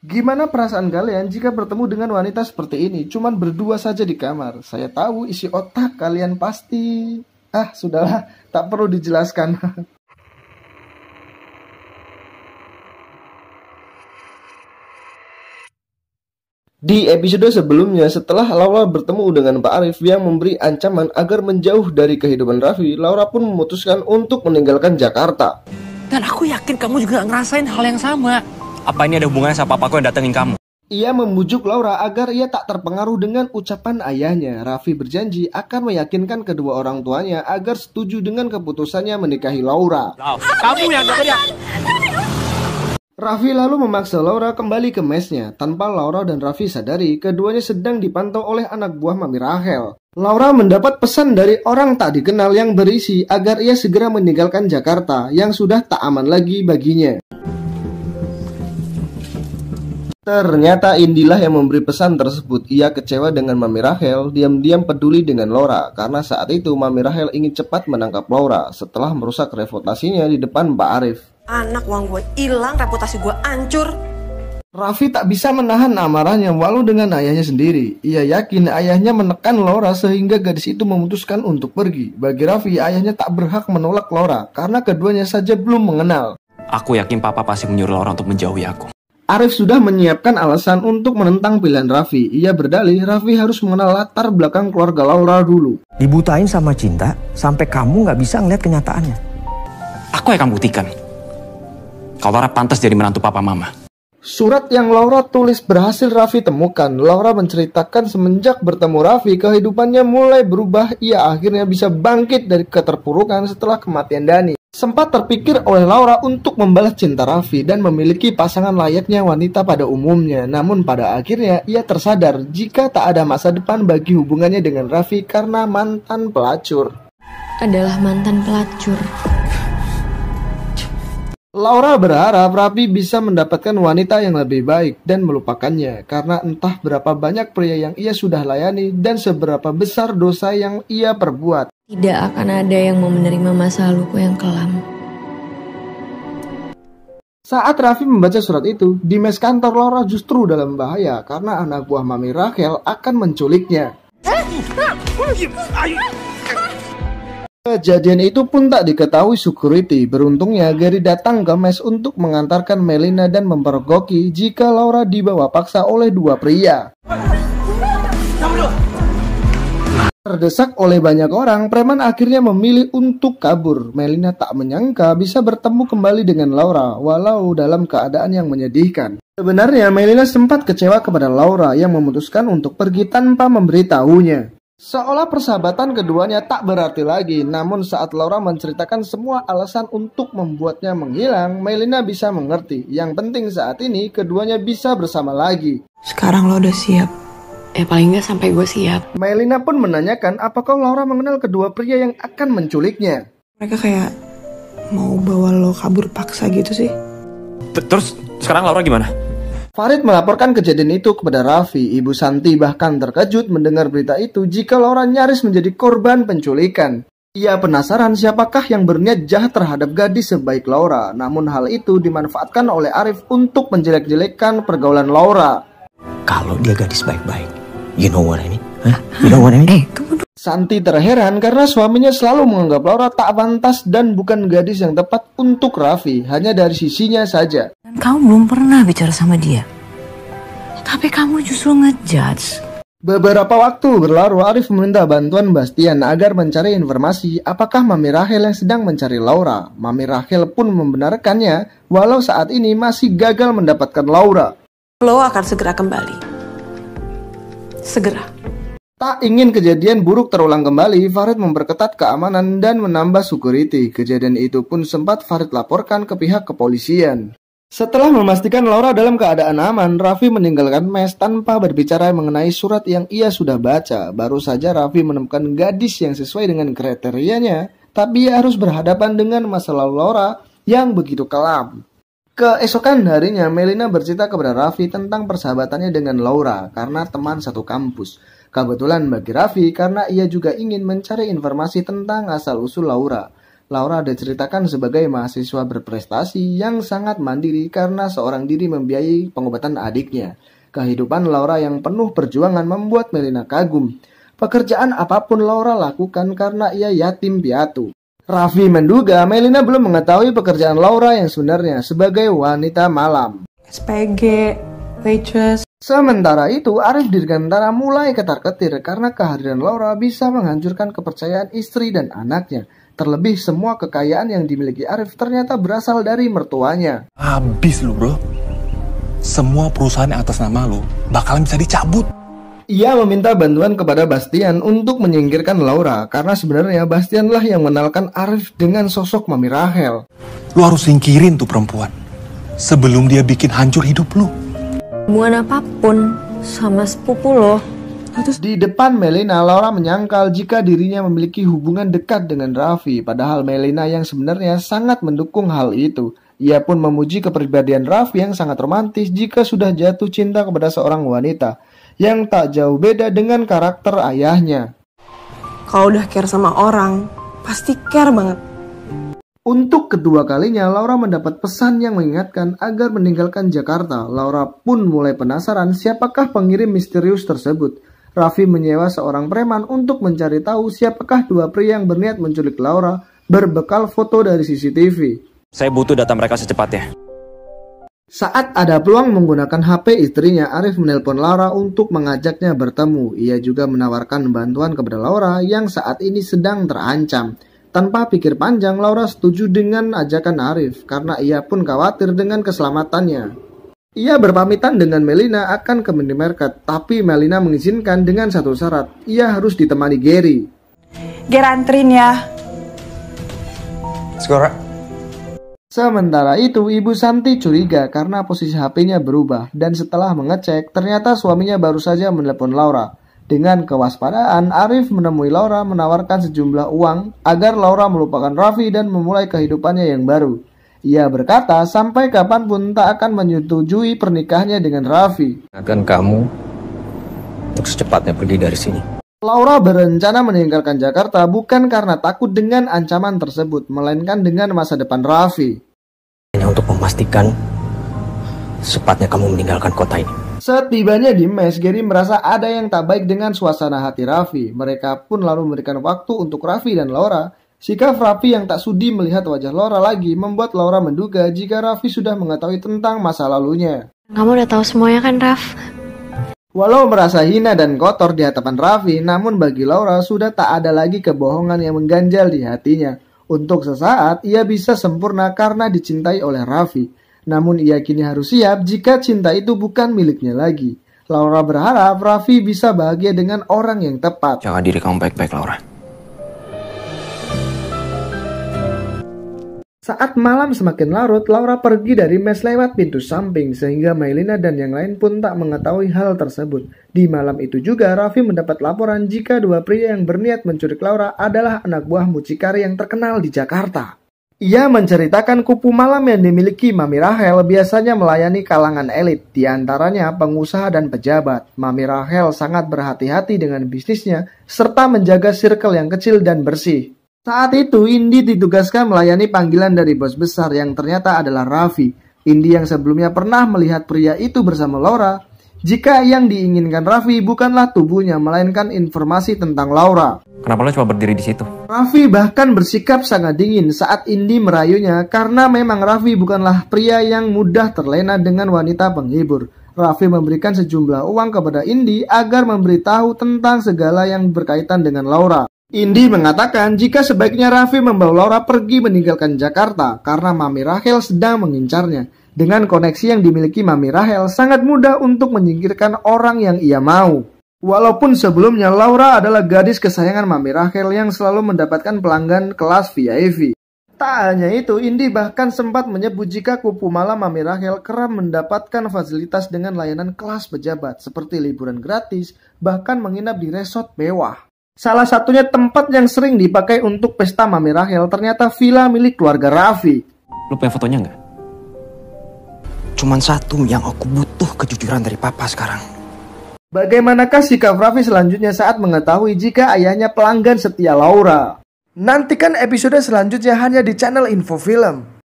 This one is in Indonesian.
Gimana perasaan kalian jika bertemu dengan wanita seperti ini, cuman berdua saja di kamar? Saya tahu isi otak kalian pasti... sudahlah, tak perlu dijelaskan. Di episode sebelumnya, setelah Laura bertemu dengan Pak Arif yang memberi ancaman agar menjauh dari kehidupan Raffi, Laura pun memutuskan untuk meninggalkan Jakarta. Dan aku yakin kamu juga ngerasain hal yang sama. Apa ini ada hubungannya sama papaku yang datengin kamu? Ia membujuk Laura agar ia tak terpengaruh dengan ucapan ayahnya. Raffi berjanji akan meyakinkan kedua orang tuanya agar setuju dengan keputusannya menikahi Laura. Kamu yang kerja. Raffi lalu memaksa Laura kembali ke mesnya. Tanpa Laura dan Raffi sadari, keduanya sedang dipantau oleh anak buah Mami Rachel. Laura mendapat pesan dari orang tak dikenal yang berisi agar ia segera meninggalkan Jakarta yang sudah tak aman lagi baginya. Ternyata Indilah yang memberi pesan tersebut. Ia kecewa dengan Mami Rachel, diam-diam peduli dengan Laura karena saat itu Mami Rachel ingin cepat menangkap Laura setelah merusak reputasinya di depan Mbak Arif. Anak uang gue hilang, reputasi gue hancur. Raffi tak bisa menahan amarahnya walau dengan ayahnya sendiri. Ia yakin ayahnya menekan Laura sehingga gadis itu memutuskan untuk pergi. Bagi Raffi, ayahnya tak berhak menolak Laura karena keduanya saja belum mengenal. Aku yakin papa pasti menyuruh Laura untuk menjauhi aku. Arif sudah menyiapkan alasan untuk menentang pilihan Raffi. Ia berdalih Raffi harus mengenal latar belakang keluarga Laura dulu. Dibutain sama cinta sampai kamu nggak bisa ngeliat kenyataannya. Aku akan buktikan kalau Laura pantas jadi menantu papa mama. Surat yang Laura tulis berhasil Raffi temukan. Laura menceritakan semenjak bertemu Raffi, kehidupannya mulai berubah. Ia akhirnya bisa bangkit dari keterpurukan setelah kematian Dani. Sempat terpikir oleh Laura untuk membalas cinta Raffi dan memiliki pasangan layaknya wanita pada umumnya. Namun pada akhirnya ia tersadar jika tak ada masa depan bagi hubungannya dengan Raffi karena mantan pelacur. Adalah mantan pelacur. Laura berharap Raffi bisa mendapatkan wanita yang lebih baik dan melupakannya karena entah berapa banyak pria yang ia sudah layani dan seberapa besar dosa yang ia perbuat. Tidak akan ada yang mau menerima masa laluku yang kelam. Saat Raffi membaca surat itu, di mes kantor Laura justru dalam bahaya karena anak buah Mami Rachel akan menculiknya. Kejadian itu pun tak diketahui security. Beruntungnya Gary datang ke mes untuk mengantarkan Melina dan mempergoki jika Laura dibawa paksa oleh dua pria. Terdesak oleh banyak orang, preman akhirnya memilih untuk kabur. Melina tak menyangka bisa bertemu kembali dengan Laura, walau dalam keadaan yang menyedihkan. Sebenarnya Melina sempat kecewa kepada Laura yang memutuskan untuk pergi tanpa memberitahunya. Seolah persahabatan keduanya tak berarti lagi, namun saat Laura menceritakan semua alasan untuk membuatnya menghilang, Melina bisa mengerti. Yang penting saat ini keduanya bisa bersama lagi. Sekarang lo udah siap. Paling nggak sampai gue siap. Melina pun menanyakan apakah Laura mengenal kedua pria yang akan menculiknya. Mereka kayak mau bawa lo kabur paksa gitu sih. Terus sekarang Laura gimana? Farid melaporkan kejadian itu kepada Raffi. Ibu Santi bahkan terkejut mendengar berita itu jika Laura nyaris menjadi korban penculikan. Ia penasaran siapakah yang berniat jahat terhadap gadis sebaik Laura. Namun hal itu dimanfaatkan oleh Arif untuk menjelek-jelekkan pergaulan Laura. Kalau dia gadis baik-baik, you know what I mean? Huh? You know what I mean? Santi terheran karena suaminya selalu menganggap Laura tak pantas dan bukan gadis yang tepat untuk Raffi, hanya dari sisinya saja. Dan kamu belum pernah bicara sama dia, tapi kamu justru ngejudge. Beberapa waktu berlalu, Arif meminta bantuan Bastian agar mencari informasi apakah Mami Rachel yang sedang mencari Laura. Mami Rachel pun membenarkannya, walau saat ini masih gagal mendapatkan Laura. Lo akan segera kembali. Segera. Tak ingin kejadian buruk terulang kembali, Farid memperketat keamanan dan menambah security. Kejadian itu pun sempat Farid laporkan ke pihak kepolisian. Setelah memastikan Laura dalam keadaan aman, Raffi meninggalkan mes tanpa berbicara mengenai surat yang ia sudah baca. Baru saja Raffi menemukan gadis yang sesuai dengan kriterianya, tapi ia harus berhadapan dengan masa lalu Laura yang begitu kelam. Keesokan harinya, Melina bercerita kepada Raffi tentang persahabatannya dengan Laura karena teman satu kampus. Kebetulan bagi Raffi karena ia juga ingin mencari informasi tentang asal-usul Laura. Laura diceritakan sebagai mahasiswa berprestasi yang sangat mandiri karena seorang diri membiayai pengobatan adiknya. Kehidupan Laura yang penuh perjuangan membuat Melina kagum. Pekerjaan apapun Laura lakukan karena ia yatim piatu. Raffi menduga Melina belum mengetahui pekerjaan Laura yang sebenarnya sebagai wanita malam. SPG, waitress. Sementara itu, Arif Dirgantara mulai ketar-ketir karena kehadiran Laura bisa menghancurkan kepercayaan istri dan anaknya. Terlebih semua kekayaan yang dimiliki Arif ternyata berasal dari mertuanya. Habis lu bro. Semua perusahaan yang atas nama lu bakalan bisa dicabut. Ia meminta bantuan kepada Bastian untuk menyingkirkan Laura karena sebenarnya Bastianlah yang mengenalkan Arif dengan sosok Mami Rahel. Lu harus singkirin tuh perempuan sebelum dia bikin hancur hidup lu. Hubungan apapun sama sepupu lo. Di depan Melina, Laura menyangkal jika dirinya memiliki hubungan dekat dengan Raffi, padahal Melina yang sebenarnya sangat mendukung hal itu. Ia pun memuji kepribadian Raffi yang sangat romantis jika sudah jatuh cinta kepada seorang wanita, yang tak jauh beda dengan karakter ayahnya. Kalau udah care sama orang, pasti care banget. Untuk kedua kalinya, Laura mendapat pesan yang mengingatkan agar meninggalkan Jakarta. Laura pun mulai penasaran siapakah pengirim misterius tersebut. Raffi menyewa seorang preman untuk mencari tahu siapakah dua pria yang berniat menculik Laura berbekal foto dari CCTV. Saya butuh data mereka secepatnya. Saat ada peluang menggunakan HP istrinya, Arif menelpon Laura untuk mengajaknya bertemu. Ia juga menawarkan bantuan kepada Laura yang saat ini sedang terancam. Tanpa pikir panjang, Laura setuju dengan ajakan Arif karena ia pun khawatir dengan keselamatannya. Ia berpamitan dengan Melina akan ke minimarket, tapi Melina mengizinkan dengan satu syarat, ia harus ditemani Gary. Ger anterin ya. Skora. Sementara itu, Ibu Santi curiga karena posisi HP-nya berubah dan setelah mengecek, ternyata suaminya baru saja menelepon Laura. Dengan kewaspadaan, Arif menemui Laura menawarkan sejumlah uang agar Laura melupakan Raffi dan memulai kehidupannya yang baru. Ia berkata sampai kapanpun tak akan menyetujui pernikahannya dengan Raffi. Akan kamu untuk secepatnya pergi dari sini. Laura berencana meninggalkan Jakarta bukan karena takut dengan ancaman tersebut, melainkan dengan masa depan Raffi. Hanya untuk memastikan secepatnya kamu meninggalkan kota ini. Setibanya di mes, Gary merasa ada yang tak baik dengan suasana hati Raffi. Mereka pun lalu memberikan waktu untuk Raffi dan Laura. Sikap Raffi yang tak sudi melihat wajah Laura lagi membuat Laura menduga jika Raffi sudah mengetahui tentang masa lalunya. Kamu udah tahu semuanya kan, Raf? Walau merasa hina dan kotor di hadapan Raffi, namun bagi Laura sudah tak ada lagi kebohongan yang mengganjal di hatinya. Untuk sesaat, ia bisa sempurna karena dicintai oleh Raffi. Namun ia kini harus siap jika cinta itu bukan miliknya lagi. Laura berharap Raffi bisa bahagia dengan orang yang tepat. Jaga diri kamu baik-baik, Laura. Saat malam semakin larut, Laura pergi dari mes lewat pintu samping sehingga Melina dan yang lain pun tak mengetahui hal tersebut. Di malam itu juga Raffi mendapat laporan jika dua pria yang berniat menculik Laura adalah anak buah mucikari yang terkenal di Jakarta. Ia menceritakan kupu malam yang dimiliki Mami Rahel biasanya melayani kalangan elit, diantaranya pengusaha dan pejabat. Mami Rahel sangat berhati-hati dengan bisnisnya serta menjaga circle yang kecil dan bersih. Saat itu, Indi ditugaskan melayani panggilan dari bos besar yang ternyata adalah Raffi. Indi yang sebelumnya pernah melihat pria itu bersama Laura, jika yang diinginkan Raffi bukanlah tubuhnya, melainkan informasi tentang Laura. Kenapa lo cuma berdiri di situ? Raffi bahkan bersikap sangat dingin saat Indi merayunya karena memang Raffi bukanlah pria yang mudah terlena dengan wanita penghibur. Raffi memberikan sejumlah uang kepada Indi agar memberitahu tentang segala yang berkaitan dengan Laura. Indi mengatakan jika sebaiknya Raffi membawa Laura pergi meninggalkan Jakarta karena Mami Rahel sedang mengincarnya. Dengan koneksi yang dimiliki Mami Rahel, sangat mudah untuk menyingkirkan orang yang ia mau. Walaupun sebelumnya Laura adalah gadis kesayangan Mami Rahel yang selalu mendapatkan pelanggan kelas VIP. Tak hanya itu, Indi bahkan sempat menyebut jika kupu malam Mami Rahel kerap mendapatkan fasilitas dengan layanan kelas pejabat seperti liburan gratis, bahkan menginap di resort mewah. Salah satunya tempat yang sering dipakai untuk pesta Mami Rahel ternyata villa milik keluarga Raffi. Lo punya fotonya nggak? Cuman satu yang aku butuh, kejujuran dari papa sekarang. Bagaimanakah sikap Raffi selanjutnya saat mengetahui jika ayahnya pelanggan setia Laura? Nantikan episode selanjutnya hanya di channel Info Film.